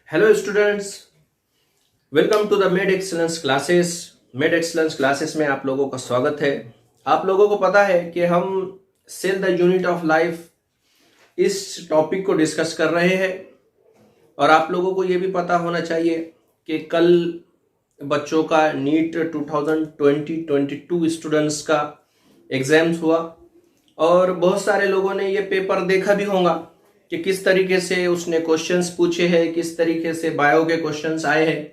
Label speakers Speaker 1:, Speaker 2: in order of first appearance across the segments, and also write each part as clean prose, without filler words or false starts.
Speaker 1: Hello students, welcome to the Med Excellence Classes. Med Excellence Classes में आप लोगों का स्वागत है। आप लोगों को पता है कि हम cell the unit of life इस टॉपिक को डिस्कस कर रहे हैं और आप लोगों को ये भी पता होना चाहिए कि कल बच्चों का नीट 2020-22 स्टूडेंट्स का एग्जाम्स हुआ और बहुत सारे लोगों ने ये पेपर देखा भी होगा कि किस तरीके से उसने क्वेश्चंस पूछे हैं, किस तरीके से बायो के क्वेश्चंस आए हैं।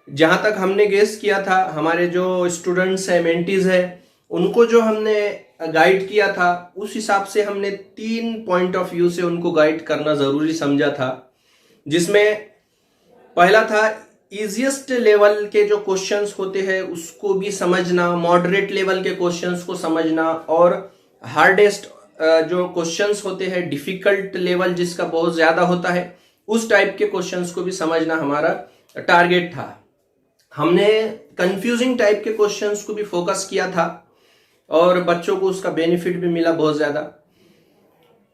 Speaker 1: जहां तक हमने गेस किया था, हमारे जो स्टूडेंट्स हैं, मेंटीज हैं, उनको जो हमने गाइड किया था उस हिसाब से हमने 3 पॉइंट ऑफ व्यू से उनको गाइड करना जरूरी समझा था। जिसमें पहला था इजीएस्ट लेवल के जो क्वेश्चंस होते हैं उसको भी समझना, मॉडरेट लेवल के क्वेश्चंस को समझना और हार्डेस्ट जो क्वेश्चंस होते हैं, डिफिकल्ट लेवल जिसका बहुत ज्यादा होता है, उस टाइप के क्वेश्चंस को भी समझना हमारा टारगेट था। हमने कंफ्यूजिंग टाइप के क्वेश्चंस को भी फोकस किया था और बच्चों को उसका बेनिफिट भी मिला बहुत ज्यादा।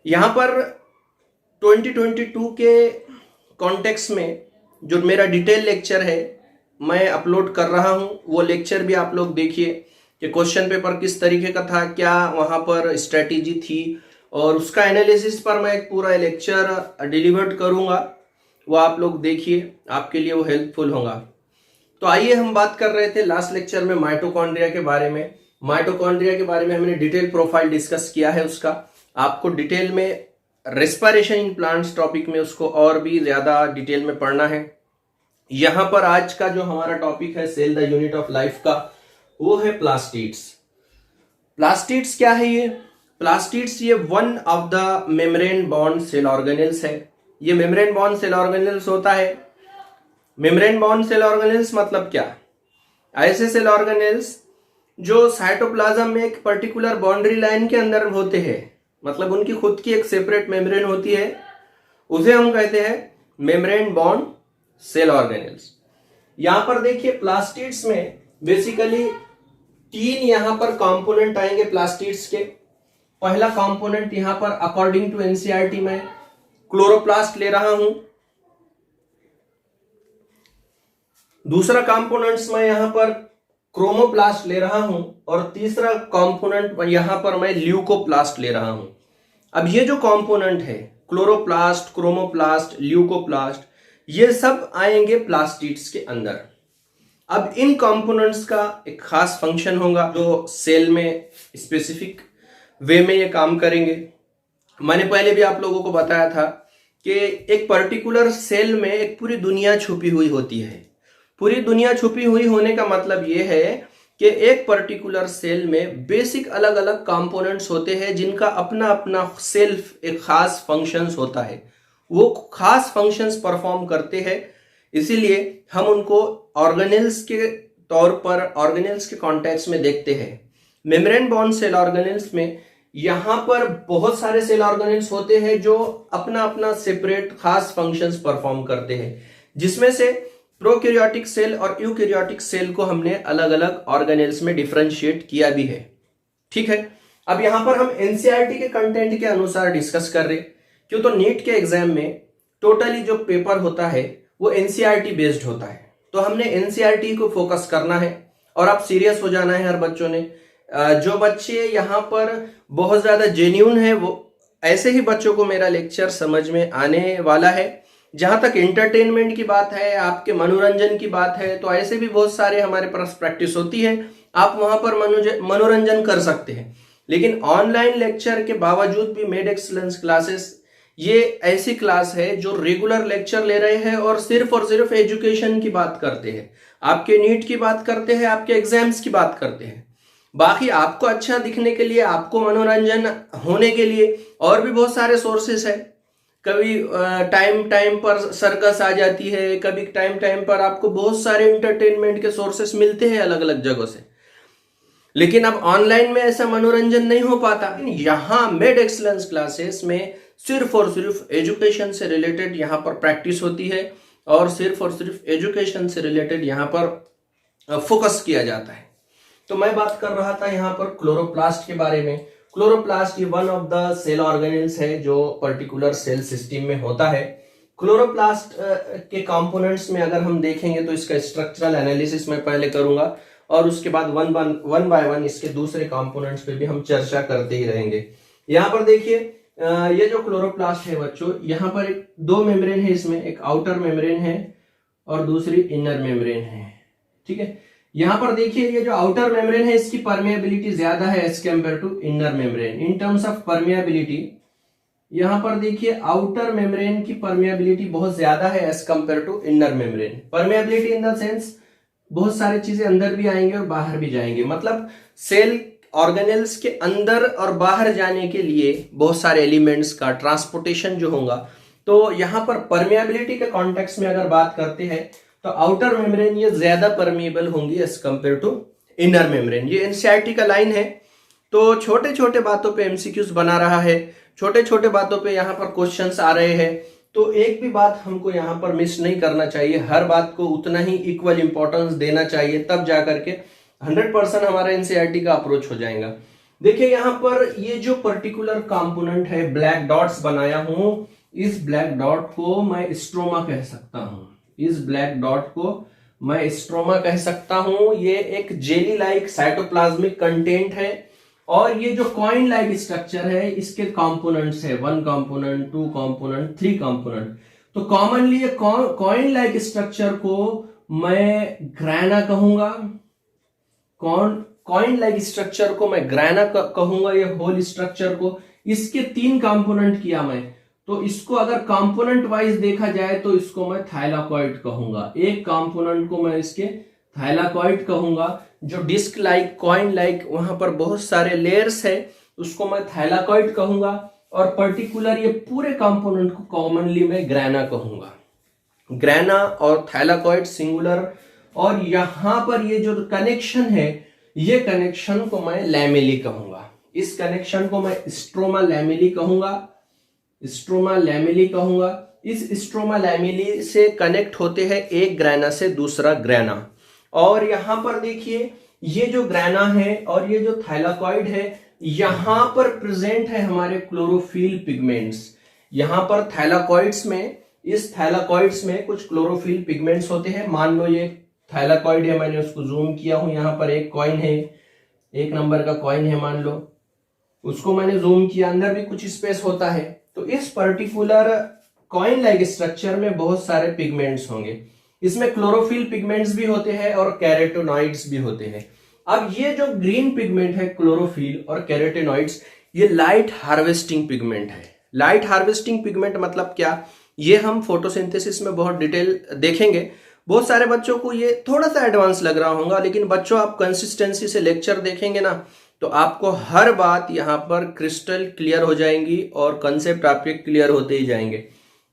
Speaker 1: यहां पर 2022 के कॉन्टेक्स्ट में जो मेरा डिटेल लेक्चर है मैं अपलोड कर रहा हूं, वो लेक्चर भी आप लोग देखिए कि क्वेश्चन पेपर किस तरीके का था, क्या वहां पर स्ट्रेटेजी थी, और उसका एनालिसिस पर मैं एक पूरा लेक्चर डिलीवर्ड करूंगा। वो आप लोग देखिए, आपके लिए वो हेल्पफुल होगा। तो आइए, हम बात कर रहे थे लास्ट लेक्चर में माइटोकॉन्ड्रिया के बारे में। माइटोकॉन्ड्रिया के बारे में हमने डिटेल प्रोफाइल डिस्कस किया है उसका। आपको डिटेल में रेस्पिरेशन इन प्लांट्स टॉपिक में उसको और भी ज्यादा डिटेल में पढ़ना है। यहां पर आज का जो हमारा टॉपिक है cell the unit of life का, वो है प्लास्टिड्स। प्लास्टिड्स क्या है? ये प्लास्टिड्स ये one of the membrane bond cell organelles है। ये मेम्ब्रेन बॉन्ड सेल ऑर्गेनेल्स होता है। मेम्ब्रेन बॉन्ड सेल ऑर्गेनेल्स मतलब क्या? ऐसे सेल ऑर्गेनेल्स जो साइटोप्लाज्म में एक पर्टिकुलर बाउंड्री लाइन के अंदर होते हैं, मतलब उनकी खुद की एक सेपरेट मेम्ब्रेन होती है, उसे हम कहते हैं मेम्ब्रेन बॉन्ड सेल ऑर्गेनेल्स। यहां पर देखिए, प्लास्टिड्स में बेसिकली 3 यहां पर कंपोनेंट आएंगे प्लास्टिड्स के। पहला कंपोनेंट यहां पर अकॉर्डिंग टू एनसीईआरटी में क्लोरोप्लास्ट ले रहा हूं। दूसरा कंपोनेंट्स मैं यहां पर क्रोमोप्लास्ट ले रहा हूं और तीसरा कंपोनेंट यहां पर मैं ल्यूकोप्लास्ट ले रहा हूं। अब ये जो कंपोनेंट है क्लोरोप्लास्ट, क्रोमोप्लास्ट, ल्यूकोप्लास्ट, ये सब आएंगे प्लास्टिड्स के अंदर। अब इन कंपोनेंट्स का एक खास फंक्शन होगा जो सेल में स्पेसिफिक वे में ये काम करेंगे। मैंने पहले भी आप लोगों को बताया था कि एक पर्टिकुलर सेल में एक पूरी दुनिया छुपी हुई होती है। पूरी दुनिया छुपी हुई होने का मतलब ये है कि एक पर्टिकुलर सेल में बेसिक अलग अलग कंपोनेंट्स होते हैं जिनका अपना अपना सेल्फ एक खास फंक्शंस होता है। वो खास फंक्शंस परफॉर्म करते हैं, इसीलिए हम उनको ऑर्गेनेल्स के तौर पर, ऑर्गेनेल्स के कॉन्टेक्स्ट में देखते हैं। मेम्ब्रेन बॉन्ड सेल ऑर्गेनेल्स में यहां पर बहुत सारे सेल ऑर्गेनेल्स होते हैं जो अपना अपना सेपरेट खास फंक्शंस परफॉर्म करते हैं, जिसमें से प्रोकैरियोटिक सेल और यूकैरियोटिक सेल को हमने अलग अलग ऑर्गेनेल्स में डिफरेंशिएट किया भी है। ठीक है, अब यहां पर हम एनसीईआरटी के कंटेंट के अनुसार डिस्कस कर रहे, क्यों तो नीट के एग्जाम में टोटली जो पेपर होता है वो एनसीईआरटी बेस्ड होता है, तो हमने एनसीईआरटी को फोकस करना है और आप सीरियस हो जाना है हर बच्चों ने। जो बच्चे यहाँ पर बहुत ज्यादा जेन्यून है, वो ऐसे ही बच्चों को मेरा लेक्चर समझ में आने वाला है। जहां तक एंटरटेनमेंट की बात है, आपके मनोरंजन की बात है, तो ऐसे भी बहुत सारे हमारे पास प्रैक्टिस होती है, आप वहां पर मनोरंजन कर सकते हैं। लेकिन ऑनलाइन लेक्चर के बावजूद भी मेड एक्सीलेंस क्लासेस ये ऐसी क्लास है जो रेगुलर लेक्चर ले रहे हैं और सिर्फ एजुकेशन की बात करते हैं, आपके नीट की बात करते हैं, आपके एग्जाम्स की बात करते हैं। बाकी आपको अच्छा दिखने के लिए, आपको मनोरंजन होने के लिए और भी बहुत सारे सोर्सेस है। कभी टाइम टाइम पर सर्कस आ जाती है, कभी टाइम टाइम पर आपको बहुत सारे एंटरटेनमेंट के सोर्सेस मिलते हैं अलग अलग जगहों से। लेकिन अब ऑनलाइन में ऐसा मनोरंजन नहीं हो पाता। यहां मेड एक्सीलेंस क्लासेस में सिर्फ और सिर्फ एजुकेशन से रिलेटेड यहाँ पर प्रैक्टिस होती है और सिर्फ एजुकेशन से रिलेटेड यहाँ पर फोकस किया जाता है। तो मैं बात कर रहा था यहाँ पर क्लोरोप्लास्ट के बारे में। क्लोरोप्लास्ट ये one of the cell organelles है जो पर्टिकुलर सेल सिस्टम में होता है। क्लोरोप्लास्ट के कंपोनेंट्स में अगर हम देखेंगे तो इसका स्ट्रक्चरल एनालिसिस मैं पहले करूंगा और उसके बाद वन बाय वन इसके दूसरे कंपोनेंट्स पे भी हम चर्चा करते ही रहेंगे। यहाँ पर देखिए ये जो क्लोरोप्लास्ट है बच्चों, यहाँ पर एक दो मेम्ब्रेन है, इसमें एक आउटर मेम्ब्रेन है और दूसरी इनर मेम्ब्रेन है। ठीक है, यहाँ पर देखिए ये जो आउटर मेम्ब्रेन है इसकी परमेबिलिटी ज्यादा है as compare to inner membrane. In terms of permeability यहाँ पर देखिए आउटर मेम्ब्रेन की परमेबिलिटी बहुत ज्यादा है as compare to inner membrane. Permeability in the sense बहुत सारी चीजें अंदर भी आएंगे और बाहर भी जाएंगे, मतलब सेल ऑर्गेनेल्स के अंदर और बाहर जाने के लिए बहुत सारे एलिमेंट्स का ट्रांसपोर्टेशन जो होगा। तो यहाँ पर परमेबिलिटी के कॉन्टेक्स्ट में अगर बात करते हैं तो आउटर मेम्ब्रेन ये ज्यादा परमेबल होंगी as compare to inner membrane. ये एनसीईआरटी का लाइन है, तो छोटे छोटे बातों पे एमसीक्यूज बना रहा है, छोटे छोटे बातों पे यहाँ पर क्वेश्चंस आ रहे हैं, तो एक भी बात हमको यहाँ पर मिस नहीं करना चाहिए, हर बात को उतना ही इक्वल इंपॉर्टेंस देना चाहिए, तब जाकर के 100% हमारा एनसीईआरटी का अप्रोच हो जाएगा। देखिए यहाँ पर ये जो पर्टिकुलर कंपोनेंट है ब्लैक डॉट्स बनाया हूं, इस ब्लैक डॉट को मैं स्ट्रोमा कह सकता हूं, इस ब्लैक डॉट को मैं स्ट्रोमा कह सकता हूं। ये एक जेली लाइक साइटोप्लाज्मिक कंटेंट है और ये जो कॉइन लाइक स्ट्रक्चर है इसके कंपोनेंट्स है 1 कंपोनेंट, 2 कंपोनेंट, 3 कंपोनेंट। तो कॉमनली ये कॉइन लाइक स्ट्रक्चर को मैं ग्रैना कहूंगा, कॉइन लाइक स्ट्रक्चर को मैं ग्रैना कहूंगा, ये होल स्ट्रक्चर को। इसके 3 कंपोनेंट किया मैं, तो इसको अगर कंपोनेंट वाइज देखा जाए तो इसको मैं थाइलाकॉइड कहूंगा। एक कंपोनेंट को मैं इसके थाइलाकॉइड कहूंगा, जो डिस्क लाइक कॉइन लाइक वहां पर बहुत सारे लेयर्स है उसको मैं थाइलाकॉइड कहूंगा, और पर्टिकुलर ये पूरे कंपोनेंट को कॉमनली मैं ग्रैना कहूंगा। ग्रैना और थाइलाकॉइड सिंगुलर, और यहां पर ये जो कनेक्शन है ये कनेक्शन को मैं लैमेली कहूंगा, इस कनेक्शन को मैं स्ट्रोमा लैमेली कहूंगा, स्ट्रोमा लैमेली कहूंगा। इस स्ट्रोमा लैमेली से कनेक्ट होते हैं एक ग्रैना से दूसरा ग्रैना, और यहां पर देखिए ये जो ग्रैना है और ये जो थाइलाकॉइड है यहां पर प्रेजेंट है हमारे क्लोरोफिल पिगमेंट्स। यहां पर थाइलाकॉइड्स में, इस थाइलाकॉइड्स में कुछ क्लोरोफिल पिगमेंट्स होते हैं। मान लो ये थाइलाकॉइड है, मैंने उसको जूम किया हूं, यहाँ पर एक कॉइन है, 1 नंबर का कॉइन है मान लो, उसको मैंने जूम किया, अंदर भी कुछ स्पेस होता है। तो इस पर्टिकुलर कॉइन लाइक स्ट्रक्चर में बहुत सारे पिगमेंट्स होंगे, इसमें क्लोरोफिल पिगमेंट्स भी होते हैं और कैरोटेनॉइड्स भी होते हैं। अब ये जो ग्रीन पिगमेंट है क्लोरोफिल और कैरोटेनॉइड्स, ये लाइट हार्वेस्टिंग पिगमेंट है। लाइट हार्वेस्टिंग पिगमेंट मतलब क्या, ये हम फोटोसिंथेसिस में बहुत डिटेल देखेंगे। बहुत सारे बच्चों को ये थोड़ा सा एडवांस लग रहा होगा, लेकिन बच्चों आप कंसिस्टेंसी से लेक्चर देखेंगे ना तो आपको हर बात यहाँ पर क्रिस्टल क्लियर हो जाएंगी और कंसेप्ट आपके क्लियर होते ही जाएंगे।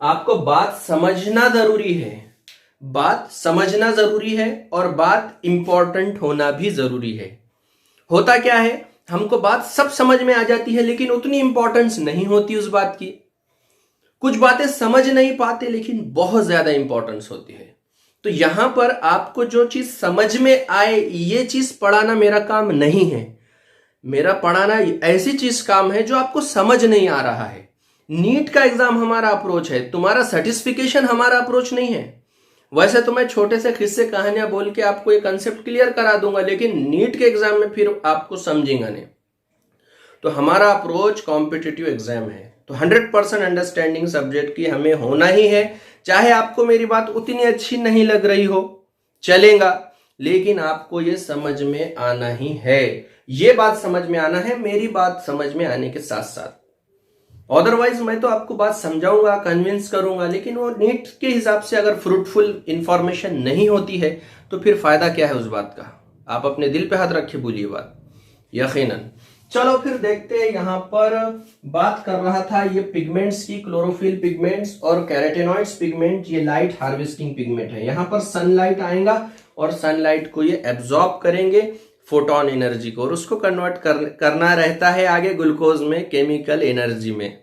Speaker 1: आपको बात समझना जरूरी है, बात समझना जरूरी है और बात इंपॉर्टेंट होना भी जरूरी है। होता क्या है, हमको बात सब समझ में आ जाती है लेकिन उतनी इंपॉर्टेंस नहीं होती उस बात की। कुछ बातें समझ नहीं पाते लेकिन बहुत ज्यादा इंपॉर्टेंस होती है। तो यहां पर आपको जो चीज समझ में आए ये चीज पढ़ाना मेरा काम नहीं है, मेरा पढ़ाना ऐसी चीज काम है जो आपको समझ नहीं आ रहा है। नीट का एग्जाम हमारा अप्रोच है, तुम्हारा सर्टिफिकेशन हमारा अप्रोच नहीं है। वैसे तो मैं छोटे से किस्से कहानियां बोल के आपको ये कंसेप्ट क्लियर करा दूंगा, लेकिन नीट के एग्जाम में फिर आपको समझेगा नहीं। तो हमारा अप्रोच कॉम्पिटिटिव एग्जाम है, तो 100% अंडरस्टैंडिंग सब्जेक्ट की हमें होना ही है। चाहे आपको मेरी बात उतनी अच्छी नहीं लग रही हो चलेगा, लेकिन आपको ये समझ में आना ही है, ये बात समझ में आना है, मेरी बात समझ में आने के साथ साथ। अदरवाइज मैं तो आपको बात समझाऊंगा, कन्विंस करूंगा, लेकिन वो नीट के हिसाब से अगर फ्रूटफुल इंफॉर्मेशन नहीं होती है तो फिर फायदा क्या है उस बात का। आप अपने दिल पे हाथ रखिए, बोलिए बात यकीनन। चलो फिर देखते हैं, यहां पर बात कर रहा था ये पिगमेंट्स की, क्लोरोफिल पिगमेंट्स और कैरोटेनॉइड्स पिगमेंट, ये लाइट हार्वेस्टिंग पिगमेंट है। यहां पर सनलाइट आएगा और सनलाइट को ये एब्जॉर्ब करेंगे फोटोन एनर्जी को, और उसको कन्वर्ट करना रहता है आगे ग्लूकोज में, केमिकल एनर्जी में।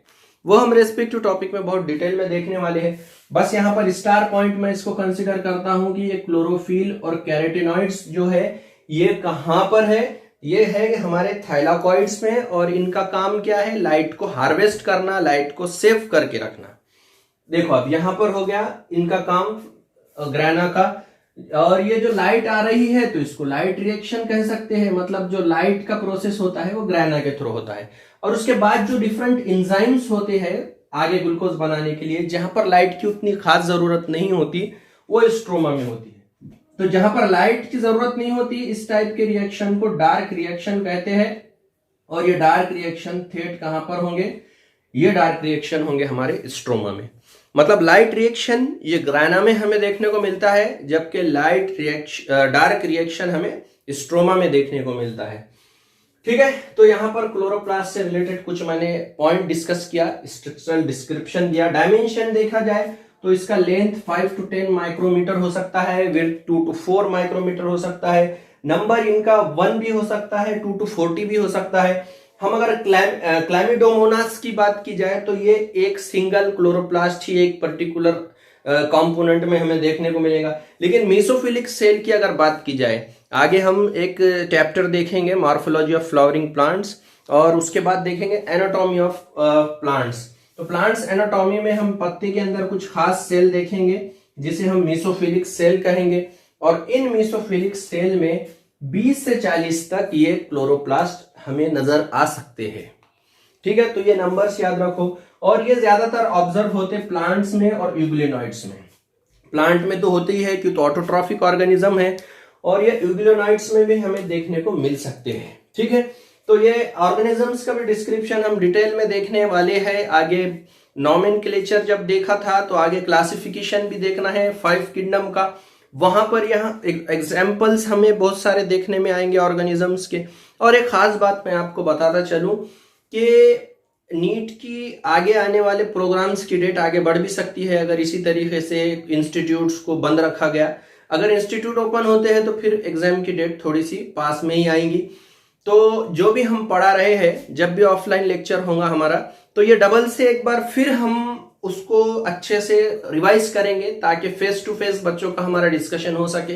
Speaker 1: वो हम रेस्पेक्टिव टॉपिक में बहुत डिटेल में देखने वाले हैं। बस यहाँ पर स्टार पॉइंट में इसको कंसिडर करता हूं कि ये क्लोरोफिल और कैरोटेनॉइड्स जो है ये कहां पर है, ये है हमारे थाइलाकॉइड्स में, और इनका काम क्या है, लाइट को हार्वेस्ट करना, लाइट को सेव करके रखना। देखो अब यहां पर हो गया इनका काम ग्राना का, और ये जो लाइट आ रही है तो इसको लाइट रिएक्शन कह सकते हैं, मतलब जो लाइट का प्रोसेस होता है वो ग्राना के थ्रू होता है। और उसके बाद जो डिफरेंट एंजाइम्स होते हैं आगे ग्लूकोज बनाने के लिए, जहां पर लाइट की उतनी खास जरूरत नहीं होती वो स्ट्रोमा में होती है। तो जहां पर लाइट की जरूरत नहीं होती इस टाइप के रिएक्शन को डार्क रिएक्शन कहते हैं। और ये डार्क रिएक्शन थेट कहां पर होंगे, ये डार्क रिएक्शन होंगे हमारे स्ट्रोमा में। मतलब लाइट रिएक्शन ये ग्राना में हमें देखने को मिलता है, जबकि लाइट रिएक्शन डार्क रिएक्शन हमें स्ट्रोमा में देखने को मिलता है। ठीक है, तो यहां पर क्लोरोप्लास्ट से रिलेटेड कुछ मैंने पॉइंट डिस्कस किया, स्ट्रक्चरल डिस्क्रिप्शन दिया। डायमेंशन देखा जाए तो इसका लेंथ 5 to 10 माइक्रोमीटर हो सकता है, विड्थ 2 to 4 माइक्रोमीटर हो सकता है, नंबर इनका 1 भी हो सकता है, 2 to 40 भी हो सकता है। हम अगर क्लैमिडोमोनास की बात की जाए तो ये एक सिंगल क्लोरोप्लास्ट ही एक पर्टिकुलर कंपोनेंट में हमें देखने को मिलेगा। लेकिन मेसोफिलिक सेल की अगर बात की जाए, आगे हम एक चैप्टर देखेंगे मॉर्फोलॉजी ऑफ फ्लावरिंग प्लांट्स, और उसके बाद देखेंगे एनाटॉमी ऑफ प्लांट्स। तो प्लांट्स एनाटॉमी में हम पत्ते के अंदर कुछ खास सेल देखेंगे जिसे हम मेसोफिलिक सेल कहेंगे, और इन मेसोफिलिक सेल में 20 से 40 तक ये क्लोरोप्लास्ट हमें नजर आ सकते हैं। ठीक है, तो ये नंबर्स याद रखो। और ये ज्यादातर ऑब्जर्व होते प्लांट्स में और यूग्लिनॉइड्स में। प्लांट में तो होते ही है क्योंकि ऑटोट्रॉफिक ऑर्गेनिज्म है, और ये यूग्लिनॉइड्स में भी हमें देखने को मिल सकते हैं। ठीक है, तो ये ऑर्गेनिजम्स का भी डिस्क्रिप्शन हम डिटेल में देखने वाले हैं आगे। नॉमेनक्लेचर जब देखा था तो आगे क्लासिफिकेशन भी देखना है 5 किंगडम का, वहां पर यहाँ एग्जाम्पल्स हमें बहुत सारे देखने में आएंगे ऑर्गेनिजम्स के। और एक खास बात मैं आपको बताता चलूं कि नीट की आगे आने वाले प्रोग्राम्स की डेट आगे बढ़ भी सकती है अगर इसी तरीके से इंस्टीट्यूट्स को बंद रखा गया। अगर इंस्टीट्यूट ओपन होते हैं तो फिर एग्जाम की डेट थोड़ी सी पास में ही आएंगी। तो जो भी हम पढ़ा रहे हैं, जब भी ऑफलाइन लेक्चर होगा हमारा, तो ये डबल से एक बार फिर हम उसको अच्छे से रिवाइज करेंगे ताकि फेस टू फेस बच्चों का हमारा डिस्कशन हो सके।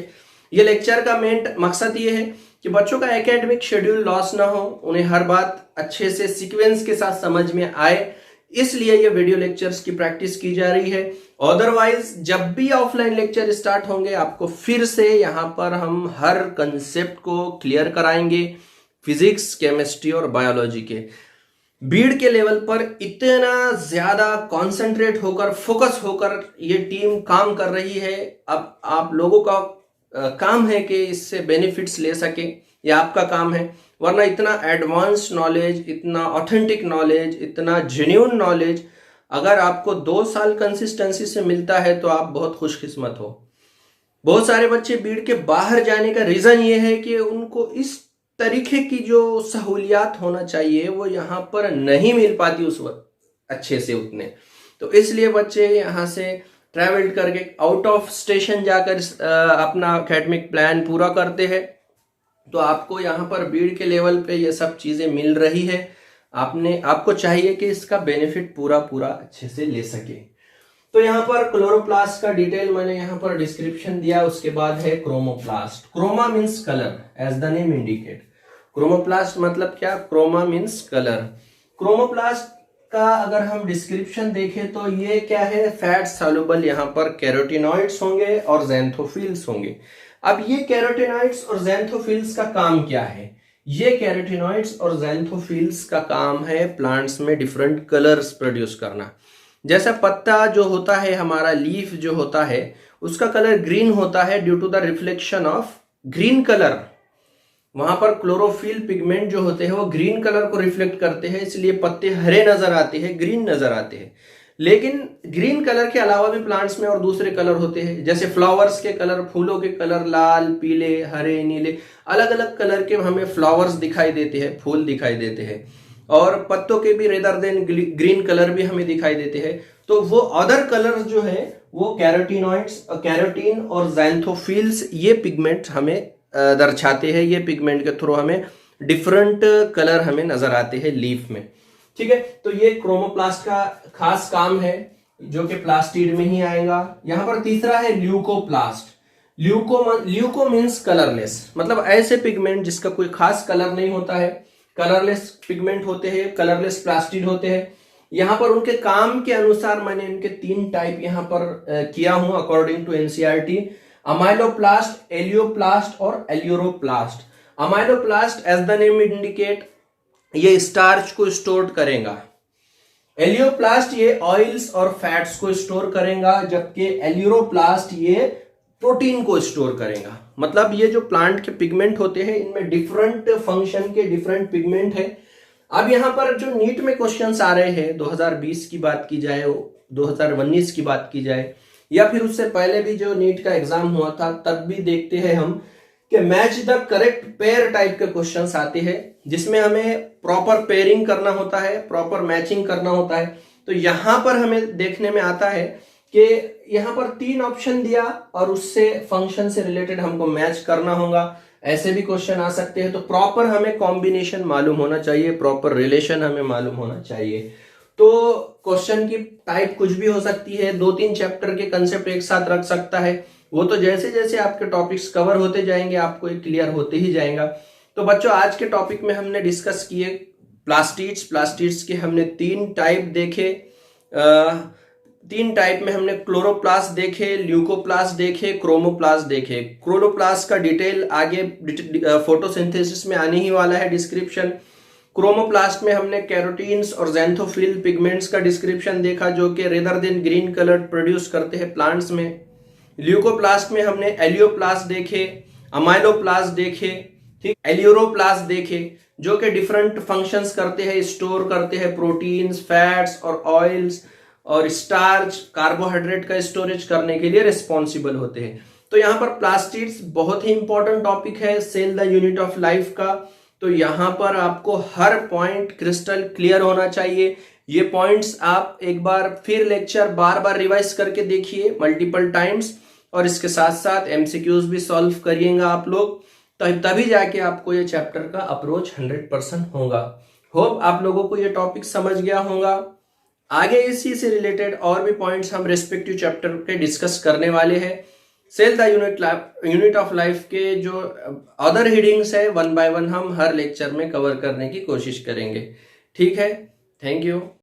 Speaker 1: ये लेक्चर का मेन मकसद ये है कि बच्चों का एकेडमिक शेड्यूल लॉस ना हो, उन्हें हर बात अच्छे से सीक्वेंस के साथ समझ में आए, इसलिए ये वीडियो लेक्चर्स की प्रैक्टिस की जा रही है। अदरवाइज जब भी ऑफलाइन लेक्चर स्टार्ट होंगे आपको फिर से यहाँ पर हम हर कंसेप्ट को क्लियर कराएंगे, फिजिक्स, केमिस्ट्री और बायोलॉजी के। बीड के लेवल पर इतना ज्यादा कॉन्सेंट्रेट होकर, फोकस होकर ये टीम काम कर रही है। अब आप लोगों का काम है कि इससे बेनिफिट्स ले सके, ये आपका काम है। वरना इतना एडवांस नॉलेज, इतना ऑथेंटिक नॉलेज, इतना जेन्युइन नॉलेज अगर आपको 2 साल कंसिस्टेंसी से मिलता है तो आप बहुत खुशकिस्मत हो। बहुत सारे बच्चे बीड के बाहर जाने का रीजन ये है कि उनको इस तरीके की जो सहूलियात होना चाहिए वो यहाँ पर नहीं मिल पाती उस वक्त अच्छे से उतने। तो इसलिए बच्चे यहाँ से ट्रैवल करके आउट ऑफ स्टेशन जाकर अपना एकेडमिक प्लान पूरा करते हैं। तो आपको यहाँ पर बीड के लेवल पे ये सब चीजें मिल रही है, आपको चाहिए कि इसका बेनिफिट पूरा अच्छे से ले सके। तो यहाँ पर क्लोरोप्लास्ट का डिटेल मैंने यहाँ पर डिस्क्रिप्शन दिया। उसके बाद है chromoplast. Chroma means colour, as the name indicate. Chromoplast मतलब क्या? Croma means colour. क्रोमोप्लास्ट का अगर हम डिस्क्रिप्शन देखें तो ये क्या है? फैट सॉल्युबल यहाँ पर कैरोटिनॉइड्स होंगे और ज़ैंथोफिल्स होंगे। अब ये कैरोटिनॉइड्स और ज़ैंथोफिल्स का काम क्या है? ये कैरोटिनॉइड्स और ज़ैंथोफिल्स का काम है प्लांट्स में डिफरेंट कलर्स प्रोड्यूस करना। जैसा पत्ता जो होता है हमारा, लीफ जो होता है, उसका कलर ग्रीन होता है due to the reflection of green colour. वहां पर क्लोरोफिल पिगमेंट जो होते हैं वो ग्रीन कलर को रिफ्लेक्ट करते हैं, इसलिए पत्ते हरे नजर आते हैं, ग्रीन नजर आते हैं। लेकिन ग्रीन कलर के अलावा भी प्लांट्स में और दूसरे कलर होते हैं, जैसे फ्लावर्स के कलर, फूलों के कलर, लाल, पीले, हरे, नीले, अलग अलग कलर के हमें फ्लावर्स दिखाई देते हैं, फूल दिखाई देते हैं। और पत्तों के भी रेदर देन ग्रीन कलर भी हमें दिखाई देते हैं। तो वो अदर कलर जो है वो कैरोटिनॉइड्स, कैरोटीन और ज़ैंथोफिल्स ये पिगमेंट हमें दर्शाते हैं। ये पिगमेंट के थ्रू हमें डिफरेंट कलर हमें नजर आते हैं लीफ में। ठीक है, तो ये क्रोमोप्लास्ट का खास काम है जो कि प्लास्टिड में ही आएगा। यहां पर तीसरा है ल्यूकोप्लास्ट। ल्यूको मीन्स कलरलेस, मतलब ऐसे पिगमेंट जिसका कोई खास कलर नहीं होता है, कलरलेस पिगमेंट होते हैं, कलरलेस प्लास्टिड होते हैं। यहाँ पर उनके काम के अनुसार मैंने इनके 3 टाइप यहाँ पर किया हूं according to NCERT, amyloplast, elaioplast और aleuroplast. Amyloplast as the name indicate ये स्टार्च को स्टोर करेगा, एलियोप्लास्ट ये ऑयल्स और फैट्स को स्टोर करेगा, जबकि एल्यूरोप्लास्ट ये प्रोटीन को स्टोर करेगा। मतलब ये जो प्लांट के पिगमेंट होते हैं इनमें डिफरेंट फंक्शन के डिफरेंट पिगमेंट है। अब यहाँ पर जो नीट में क्वेश्चंस आ रहे हैं 2020 की बात की जाए, 2019 की बात की जाए, या फिर उससे पहले भी जो नीट का एग्जाम हुआ था तब भी देखते हैं हम कि match the correct pair type के क्वेश्चंस आते हैं, जिसमें हमें प्रॉपर पेयरिंग करना होता है, प्रॉपर मैचिंग करना होता है। तो यहाँ पर हमें देखने में आता है कि यहाँ पर 3 ऑप्शन दिया और उससे फंक्शन से रिलेटेड हमको मैच करना होगा। ऐसे भी क्वेश्चन आ सकते हैं, तो प्रॉपर हमें कॉम्बिनेशन मालूम होना चाहिए, प्रॉपर रिलेशन हमें मालूम होना चाहिए। तो क्वेश्चन की टाइप कुछ भी हो सकती है, 2-3 चैप्टर के कंसेप्ट एक साथ रख सकता है, वो तो जैसे जैसे आपके टॉपिक्स कवर होते जाएंगे आपको एक क्लियर होते ही जाएगा। तो बच्चों आज के टॉपिक में हमने डिस्कस किए प्लास्टिड्स के हमने 3 टाइप देखे। 3 टाइप में हमने क्लोरोप्लास्ट देखे, ल्यूकोप्लास्ट देखे, क्रोमोप्लास्ट देखे। क्लोरोप्लास्ट का डिटेल आगे फोटोसिंथेसिस में आने ही वाला है डिस्क्रिप्शन। क्रोमोप्लास्ट में हमने कैरोटीन्स और ज़ैंथोफिल पिगमेंट्स का डिस्क्रिप्शन देखा, जो कि rather than green colour produce करते हैं प्लांट्स में। ल्यूकोप्लास्ट में हमने एलियोप्लास्ट देखे, अमाइलोप्लास्ट देखे, ठीक, एल्यूरोप्लास्ट देखे, जो कि डिफरेंट फंक्शंस करते हैं, स्टोर करते हैं प्रोटीन्स, फैट्स और ऑयल्स और स्टार्च, कार्बोहाइड्रेट का स्टोरेज करने के लिए रिस्पॉन्सिबल होते हैं। तो यहाँ पर प्लास्टिड्स बहुत ही इंपॉर्टेंट टॉपिक है cell the unit of life का। तो यहाँ पर आपको हर पॉइंट क्रिस्टल क्लियर होना चाहिए। ये पॉइंट्स आप एक बार फिर लेक्चर बार बार रिवाइज करके देखिए मल्टीपल टाइम्स, और इसके साथ साथ एमसीक्यूज भी सॉल्व करिएगा आप लोग, तो तभी जाके आपको ये चैप्टर का अप्रोच 100% होगा। होप आप लोगों को ये टॉपिक समझ गया होगा। आगे इसी से रिलेटेड और भी पॉइंट्स हम रेस्पेक्टिव चैप्टर के डिस्कस करने वाले हैं। Cell the unit of life के जो अदर हेडिंग्स है 1 by 1 हम हर लेक्चर में कवर करने की कोशिश करेंगे। ठीक है, थैंक यू।